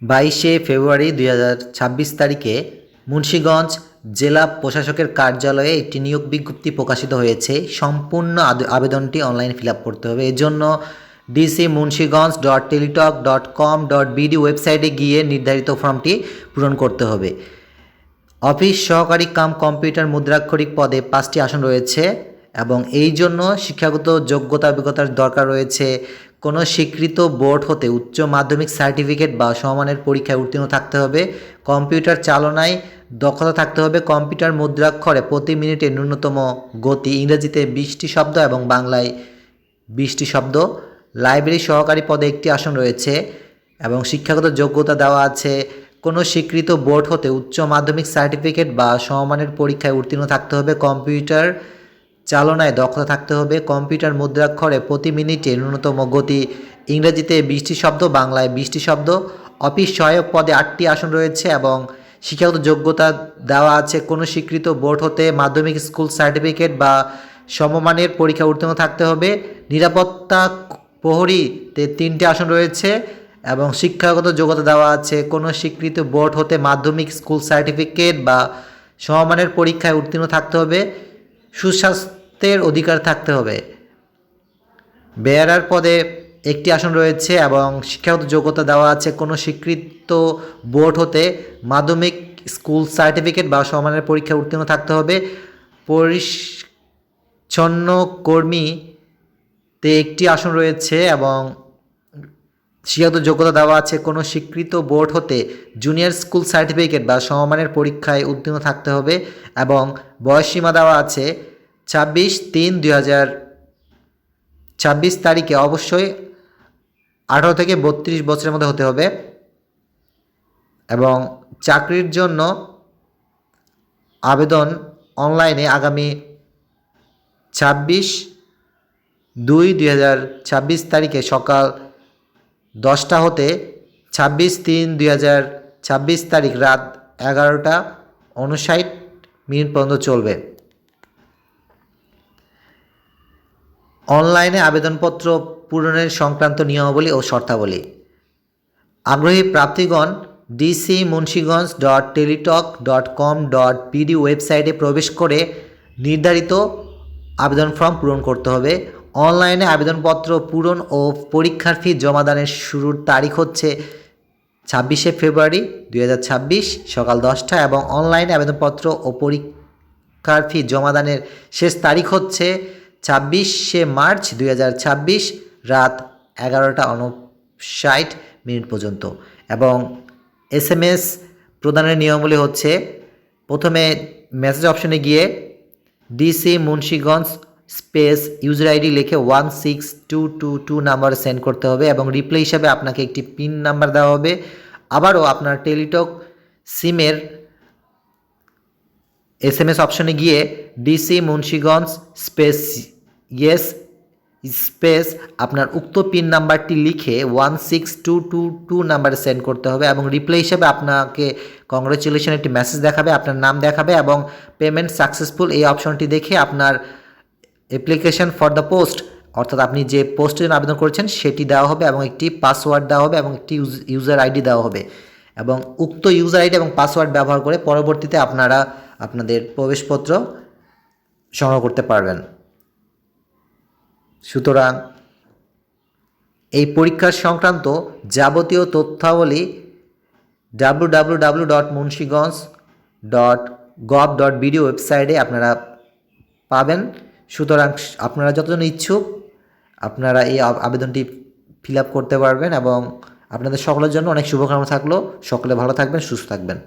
22শে ফেব্রুয়ারি 2026 তারিখে মুন্সিগঞ্জ জেলা প্রশাসকের কার্যালয়ে একটি নিয়োগ বিজ্ঞপ্তি প্রকাশিত হয়েছে। সম্পূর্ণ আবেদনটি অনলাইনে ফিল আপ করতে হবে। এজন্য dcmunshigons.teletalk.com.bd ওয়েবসাইটে গিয়ে নির্ধারিত ফর্মটি পূরণ করতে হবে। অফিস সহকারী কাম কম্পিউটার মুদ্রাক্ষরিক পদে 5টি আসন রয়েছে এবং এই জন্য শিক্ষাগত যোগ্যতা অভিজ্ঞতার দরকার রয়েছে। কোনো স্বীকৃত বোর্ড হতে উচ্চ মাধ্যমিক সার্টিফিকেট বা সমমানের পরীক্ষায় উত্তীর্ণ থাকতে হবে। কম্পিউটার চালনায় দক্ষতা থাকতে হবে। কম্পিউটার মুদ্রাক্ষরে প্রতি মিনিটে ন্যূনতম গতি ইংরেজিতে 20টি শব্দ এবং বাংলায় 20টি শব্দ। লাইব্রেরি সহকারী পদে 1টি আসন রয়েছে এবং শিক্ষাগত যোগ্যতা দেওয়া আছে। কোনো স্বীকৃত বোর্ড হতে উচ্চ মাধ্যমিক সার্টিফিকেট বা সমমানের পরীক্ষায় উত্তীর্ণ থাকতে হবে। কম্পিউটার চালনায় দক্ষতা থাকতে হবে। কম্পিউটার মুদ্রাক্ষরে প্রতি মিনিটে ন্যূনতম গতি ইংরেজিতে 20টি শব্দ, বাংলায় 20টি শব্দ। অফিস সহায়ক পদে 8টি আসন রয়েছে এবং শিক্ষাগত যোগ্যতা দেওয়া আছে। কোনো স্বীকৃত বোর্ড হতে মাধ্যমিক স্কুল সার্টিফিকেট বা সমমানের পরীক্ষা উত্তীর্ণ থাকতে হবে। নিরাপত্তা প্রহরীতে 3টি আসন রয়েছে এবং শিক্ষাগত যোগ্যতা দেওয়া আছে। কোনো স্বীকৃত বোর্ড হতে মাধ্যমিক স্কুল সার্টিফিকেট বা সমমানের পরীক্ষায় উত্তীর্ণ থাকতে হবে। সুস্বাস্থ্যের অধিকার থাকতে হবে। বেয়ারার পদে 1টি আসন রয়েছে এবং শিক্ষাগত যোগ্যতা দেওয়া আছে। কোনো স্বীকৃত বোর্ড হতে মাধ্যমিক স্কুল সার্টিফিকেট বা সমমানের পরীক্ষায় উত্তীর্ণ থাকতে হবে। পরিচ্ছন্ন কর্মীতে 1টি আসন রয়েছে এবং শিক্ষাগত যোগ্যতা দেওয়া আছে। কোনো স্বীকৃত বোর্ড হতে জুনিয়র স্কুল সার্টিফিকেট বা সমমানের পরীক্ষায় উত্তীর্ণ থাকতে হবে এবং বয়সসীমা দেওয়া আছে 26/3/2026 তারিখে অবশ্যই 18 থেকে 32 বছরের মধ্যে হতে হবে এবং চাকরির জন্য আবেদন অনলাইনে আগামী 26/2/2026 তারিখে সকাল 10টা হতে 26/3/2026 তারিখ রাত 11:59 পর্যন্ত চলবে। অনলাইনে আবেদনপত্র পূরণের সংক্রান্ত নিয়মাবলী ও শর্তাবলী। আগ্রহী প্রার্থীগণ dcmunshigons.teletalk.com.bd ওয়েবসাইটে প্রবেশ করে নির্ধারিত আবেদন ফর্ম পূরণ করতে হবে। অনলাইনে আবেদনপত্র পূরণ ও পরীক্ষার ফি জমাদানের শুরুর তারিখ হচ্ছে 26শে ফেব্রুয়ারি 2026 সকাল 10টা এবং অনলাইনে আবেদনপত্র ও পরীক্ষার ফি জমাদানের শেষ তারিখ হচ্ছে 26শে মার্চ 2026 রাত 11:59 পর্যন্ত এবং SMS প্রদানের নিয়মাবলী হচ্ছে প্রথমে মেসেজ অপশনে গিয়ে dcmunshigons স্পেস ইউজার আইডি লিখে 16222 নাম্বারে সেন্ড করতে হবে এবং রিপ্লাই হিসাবে আপনাকে একটি পিন নাম্বার দেওয়া হবে। আবারও আপনার টেলিটক সিমের SMS অপশনে গিয়ে dcmunshigons স্পেস ইয়েস স্পেস আপনার উক্ত পিন নাম্বারটি লিখে 16222 নাম্বারে সেন্ড করতে হবে এবং রিপ্লাই হিসেবে আপনাকে কংগ্রেচুলেশন একটি মেসেজ দেখাবে, আপনার নাম দেখাবে এবং পেমেন্ট সাকসেসফুল এই অপশনটি দেখে আপনার অ্যাপ্লিকেশন ফর দ্য পোস্ট অর্থাৎ আপনি যে পোস্টের জন্য আবেদন করেছেন সেটি দেওয়া হবে এবং একটি পাসওয়ার্ড দেওয়া হবে এবং একটি ইউজার আইডি দেওয়া হবে এবং উক্ত ইউজার আইডি এবং পাসওয়ার্ড ব্যবহার করে পরবর্তীতে আপনারা আপনাদের প্রবেশপত্র সংগ্রহ করতে পারবেন। সুতরাং এই পরীক্ষার সংক্রান্ত যাবতীয় তথ্যাবলী www.munshigons.gov.bd ওয়েবসাইটে আপনারা পাবেন। সুতরাং আপনারা যতজন ইচ্ছুক আপনারা এই আবেদনটি ফিল আপ করতে পারবেন এবং আপনাদের সকলের জন্য অনেক শুভকামনা থাকলো। সকলে ভালো থাকবেন, সুস্থ থাকবেন।